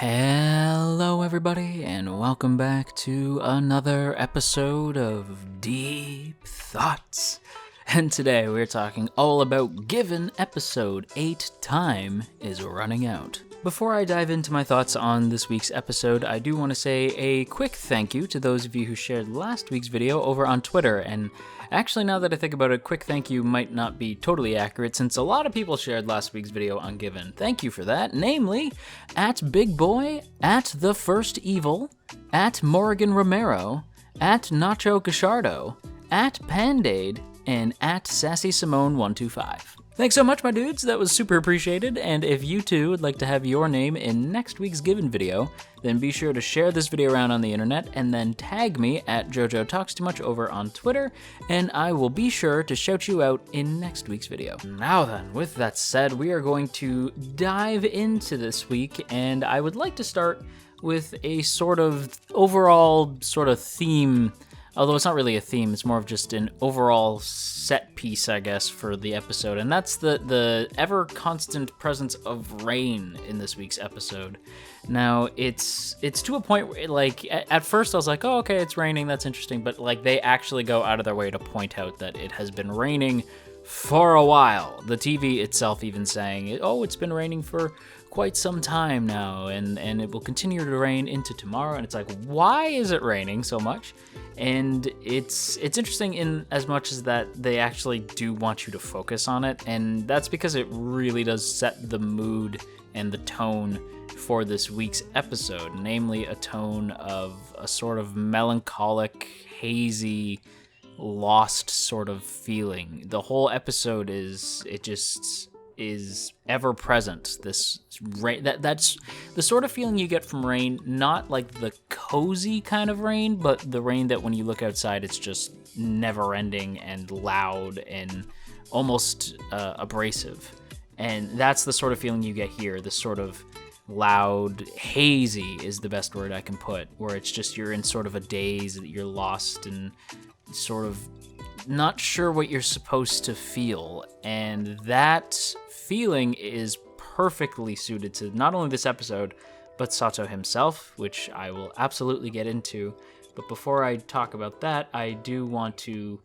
Hello everybody, and welcome back to another episode of Deep Thoughts. And today we're talking all about Given Episode 8, Time is Running Out. Before I dive into my thoughts on this week's episode, I do want to say a quick thank you to those of you who shared last week's video over on Twitter. And actually, now that I think about it, quick thank you might not be totally accurate since a lot of people shared last week's video on Given. Thank you for that, namely at Big Boy, at The First Evil, at Morgan Romero, at Nacho Gachardo, at Pandade, and at Sassy Simone 125. Thanks so much, my dudes. That was super appreciated. And if you too would like to have your name in next week's Given video, then be sure to share this video around on the internet and then tag me at JoJo Talks Too Much over on Twitter, and I will be sure to shout you out in next week's video. Now then, with that said, we are going to dive into this week, and I would like to start with a sort of overall sort of theme. Although it's not really a theme, it's more of just an overall set piece, I guess, for the episode. And that's the ever-constant presence of rain in this week's episode. Now, it's to a point where, like, at first I was like, oh, okay, it's raining, that's interesting. But, like, they actually go out of their way to point out that it has been raining for a while. The TV itself even saying, oh, it's been raining for quite some time now, and it will continue to rain into tomorrow. And it's like, why is it raining so much? And it's interesting in as much as that they actually do want you to focus on it, and that's because it really does set the mood and the tone for this week's episode, namely a tone of a sort of melancholic, hazy, lost sort of feeling. The whole episode is ever present. This rain, that's the sort of feeling you get from rain, not like the cozy kind of rain, but the rain that when you look outside, it's just never ending and loud and almost abrasive. And that's the sort of feeling you get here. This sort of loud, hazy is the best word I can put, where it's just you're in sort of a daze, you're lost and sort of not sure what you're supposed to feel. And that feeling is perfectly suited to not only this episode, but Sato himself, which I will absolutely get into. But before I talk about that, I do want to,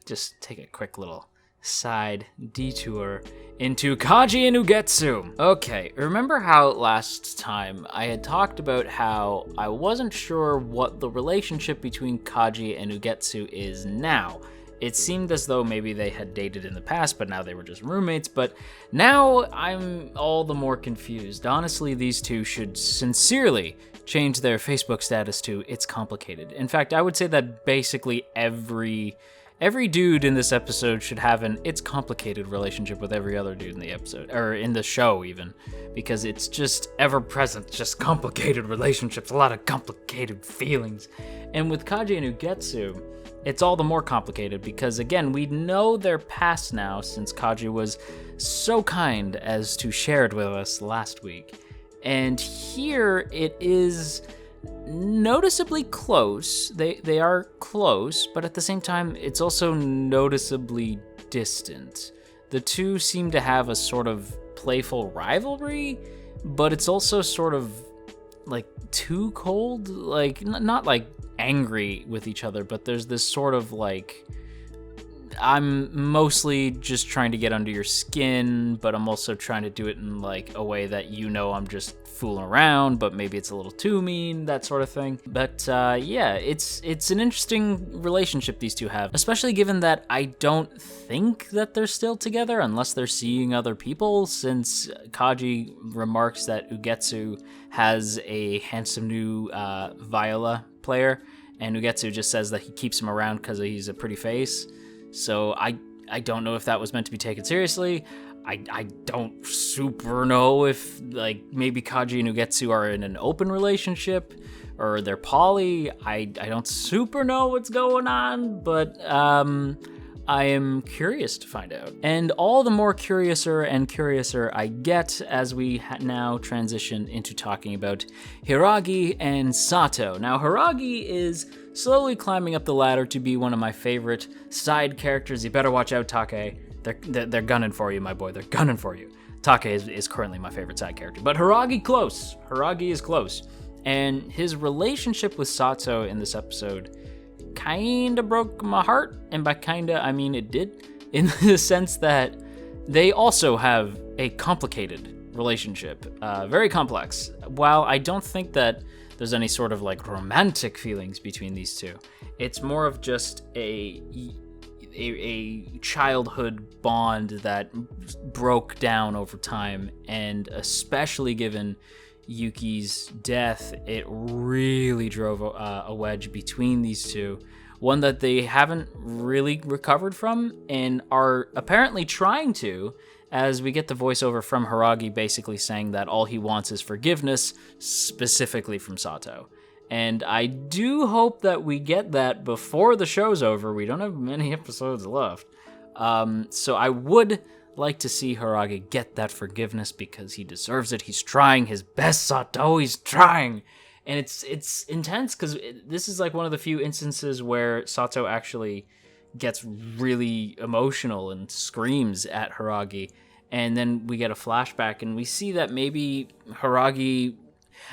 just take a quick little side detour into Kaji and Ugetsu. Okay, remember how last time I had talked about how I wasn't sure what the relationship between Kaji and Ugetsu is now. It seemed as though maybe they had dated in the past, but now they were just roommates. But now I'm all the more confused. Honestly, these two should sincerely change their Facebook status to "It's Complicated." In fact, I would say that basically every dude in this episode should have an "It's Complicated" relationship with every other dude in the episode, or in the show even, because it's just ever present, just complicated relationships, a lot of complicated feelings. And with Kaji and Ugetsu, it's all the more complicated because, again, we know their past now since Kaji was so kind as to share it with us last week. And here it is noticeably close. They are close, but at the same time, it's also noticeably distant. The two seem to have a sort of playful rivalry, but it's also sort of like too cold, like not like angry with each other, but there's this sort of like, I'm mostly just trying to get under your skin, but I'm also trying to do it in like a way that I'm just fooling around, but maybe it's a little too mean, that sort of thing. But yeah, it's an interesting relationship these two have, especially given that I don't think that they're still together unless they're seeing other people, since Kaji remarks that Ugetsu has a handsome new viola player, and Ugetsu just says that he keeps him around because he's a pretty face. So I don't know if that was meant to be taken seriously. I don't super know if, like, maybe Kaji and Ugetsu are in an open relationship or they're poly. I don't super know what's going on, but I am curious to find out. And all the more curiouser and curiouser I get as we now transition into talking about Hiragi and Sato. Now, Hiragi is slowly climbing up the ladder to be one of my favorite side characters. You better watch out, Take. They're gunning for you, my boy. They're gunning for you. Take is currently my favorite side character. But Haragi close. Haragi is close. And his relationship with Sato in this episode kinda broke my heart. And by kinda, I mean it did. In the sense that they also have a complicated relationship. Very complex. While I don't think that there's any sort of like romantic feelings between these two, it's more of just a childhood bond that broke down over time, and especially given Yuki's death, it really drove a wedge between these two, one that they haven't really recovered from and are apparently trying to, as we get the voiceover from Haragi basically saying that all he wants is forgiveness, specifically from Sato. And I do hope that we get that before the show's over. We don't have many episodes left. So I would like to see Haragi get that forgiveness because he deserves it. He's trying his best, Sato. He's trying. And it's intense because this is like one of the few instances where Sato actually gets really emotional and screams at Haragi. And then we get a flashback and we see that maybe Haragi...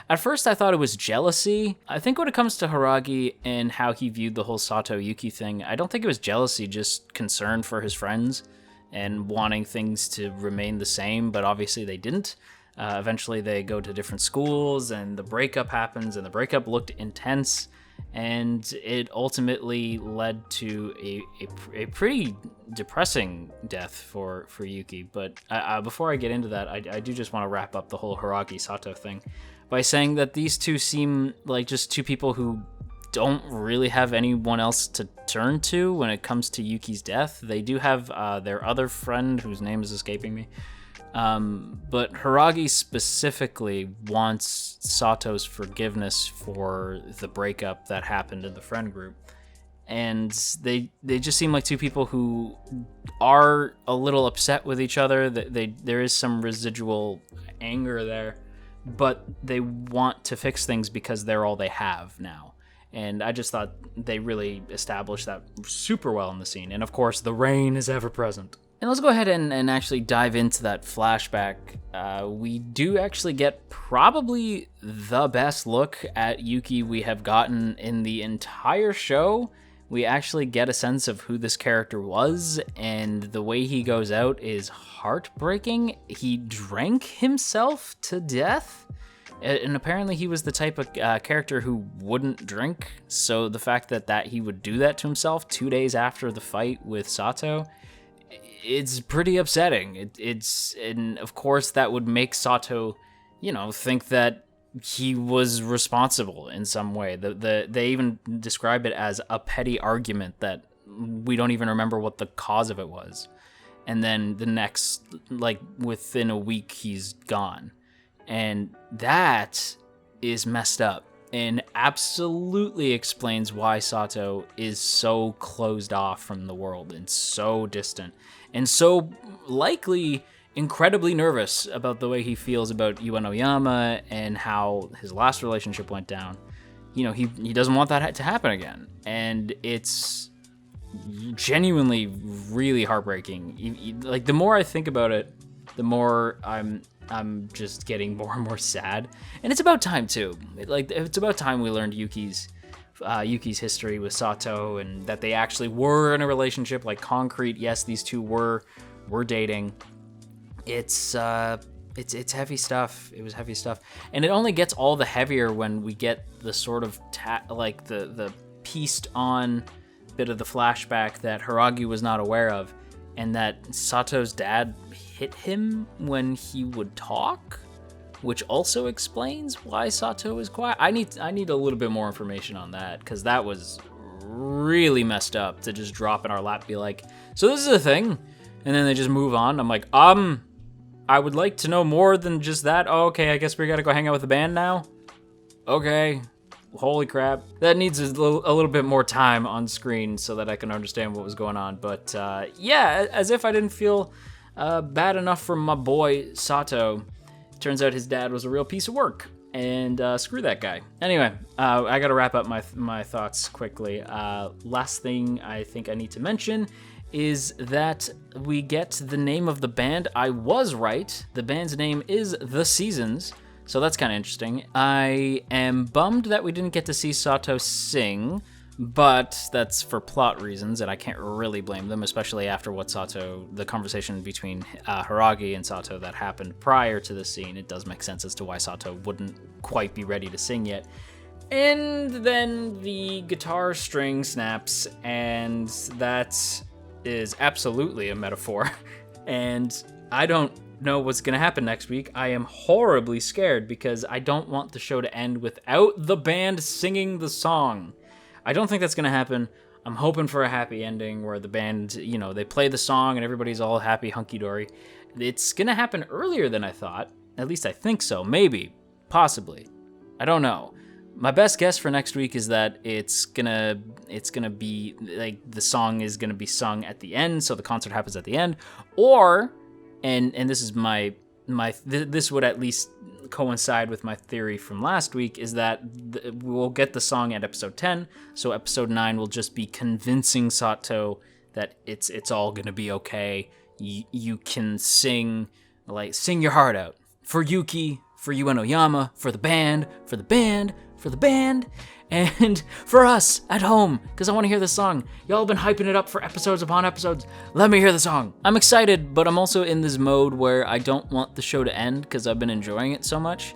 At first I thought it was jealousy. I think when it comes to Haragi and how he viewed the whole Sato-Yuki thing, I don't think it was jealousy, just concern for his friends and wanting things to remain the same, but obviously they didn't. Eventually they go to different schools and the breakup happens, and the breakup looked intense, and it ultimately led to a pretty depressing death for Yuki. But before I get into that, I do just want to wrap up the whole Haragi-Sato thing by saying that these two seem like just two people who don't really have anyone else to turn to when it comes to Yuki's death. They do have their other friend whose name is escaping me. But Haragi specifically wants Sato's forgiveness for the breakup that happened in the friend group. And they just seem like two people who are a little upset with each other. There is some residual anger there, but they want to fix things because they're all they have now. And I just thought they really established that super well in the scene. And of course, the rain is ever present. And let's go ahead and actually dive into that flashback. We do actually get probably the best look at Yuki we have gotten in the entire show. We actually get a sense of who this character was, and the way he goes out is heartbreaking. He drank himself to death, and apparently he was the type of character who wouldn't drink, so the fact that he would do that to himself 2 days after the fight with Sato, it's pretty upsetting. And of course that would make Sato, think that he was responsible in some way. They even describe it as a petty argument that we don't even remember what the cause of it was. And then the next, within a week, he's gone. And that is messed up and absolutely explains why Sato is so closed off from the world and so distant and so likely incredibly nervous about the way he feels about Uenoyama and how his last relationship went down. He doesn't want that to happen again. And it's genuinely really heartbreaking. The more I think about it, the more I'm just getting more and more sad. And it's about time too. It's about time we learned Yuki's history with Sato, and that they actually were in a relationship, concrete. Yes, these two were dating. It's heavy stuff. It was heavy stuff, and it only gets all the heavier when we get the sort of the pieced on bit of the flashback that Haragi was not aware of, and that Sato's dad hit him when he would talk, which also explains why Sato is quiet. I need a little bit more information on that, because that was really messed up to just drop in our lap, be like, so this is a thing, and then they just move on. I'm like, I would like to know more than just that. Oh, okay, I guess we gotta go hang out with the band now. Okay, holy crap. That needs a little bit more time on screen so that I can understand what was going on. But yeah, as if I didn't feel bad enough for my boy Sato. Turns out his dad was a real piece of work, and screw that guy. Anyway, I gotta wrap up my thoughts quickly. Last thing I think I need to mention is that we get the name of the band. I was right. The band's name is The Seasons, so that's kind of interesting. I am bummed that we didn't get to see Sato sing, but that's for plot reasons, and I can't really blame them, especially after the conversation between Hiragi and Sato that happened prior to the scene. It does make sense as to why Sato wouldn't quite be ready to sing yet. And then the guitar string snaps, and that is absolutely a metaphor. And I don't know what's going to happen next week. I am horribly scared because I don't want the show to end without the band singing the song. I don't think that's going to happen. I'm hoping for a happy ending where the band, they play the song and everybody's all happy, hunky-dory. It's going to happen earlier than I thought. At least I think so. Maybe. Possibly. I don't know. My best guess for next week is that it's gonna be like the song is gonna be sung at the end, so the concert happens at the end, or and this is this would at least coincide with my theory from last week, is that we'll get the song at episode 10, so episode 9 will just be convincing Sato that it's all gonna be okay. You can sing your heart out for Yuki, for Uenoyama, for the band, and for us at home, because I want to hear the song. Y'all have been hyping it up for episodes upon episodes. Let me hear the song. I'm excited, but I'm also in this mode where I don't want the show to end because I've been enjoying it so much.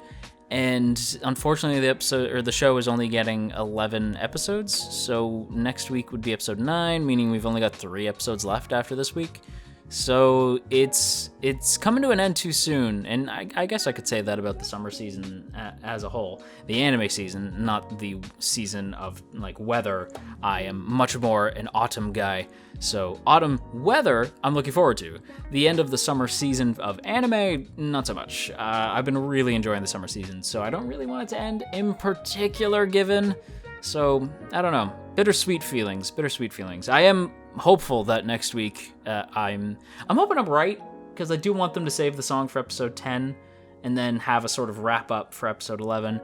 And unfortunately, the show is only getting 11 episodes, so next week would be episode 9, meaning we've only got 3 episodes left after this week. So it's coming to an end too soon, and I guess I could say that about the summer season as a whole. The anime season, not the season of weather. I am much more an autumn guy, so autumn weather I'm looking forward to. The end of the summer season of anime, not so much. I've been really enjoying the summer season, so I don't really want it to end in particular given. So, I don't know. Bittersweet feelings. I am hopeful that next week, I'm hoping I'm right, because I do want them to save the song for episode 10, and then have a sort of wrap up for episode 11.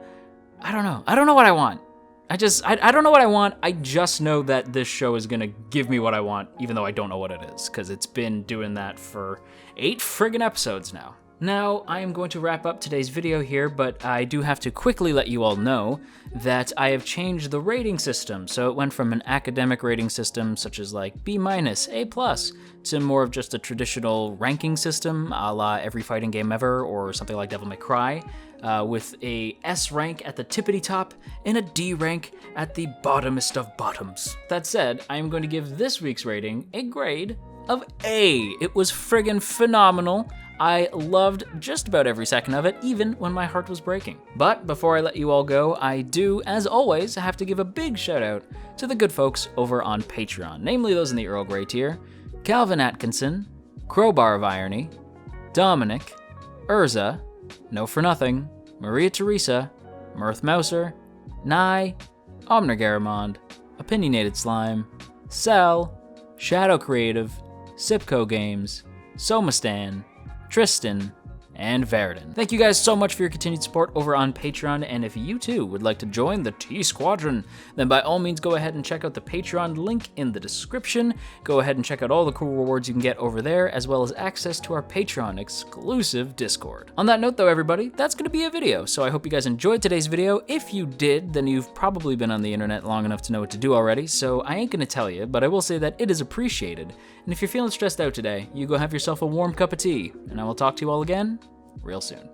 I don't know. I don't know what I want. I don't know what I want. I just know that this show is gonna give me what I want, even though I don't know what it is, because it's been doing that for 8 friggin' episodes now. Now, I am going to wrap up today's video here, but I do have to quickly let you all know that I have changed the rating system. So it went from an academic rating system, such as B-, A+, to more of just a traditional ranking system, a la Every Fighting Game Ever, or something like Devil May Cry, with a S rank at the tippity top and a D rank at the bottomest of bottoms. That said, I am going to give this week's rating a grade of A. It was friggin' phenomenal. I loved just about every second of it, even when my heart was breaking. But before I let you all go, I do, as always, have to give a big shout out to the good folks over on Patreon, namely those in the Earl Grey tier: Calvin Atkinson, Crowbar of Irony, Dominic, Urza, No For Nothing, Maria Teresa, Mirth Mouser, Nye, Omner Garamond, Opinionated Slime, Cell, Shadow Creative, Sipco Games, Somastan, Tristan, and Verdon. Thank you guys so much for your continued support over on Patreon, and if you too would like to join the T-Squadron, then by all means go ahead and check out the Patreon link in the description. Go ahead and check out all the cool rewards you can get over there, as well as access to our Patreon exclusive Discord. On that note though, everybody, that's gonna be a video, so I hope you guys enjoyed today's video. If you did, then you've probably been on the internet long enough to know what to do already, so I ain't gonna tell you, but I will say that it is appreciated. And if you're feeling stressed out today, you go have yourself a warm cup of tea, and I will talk to you all again real soon.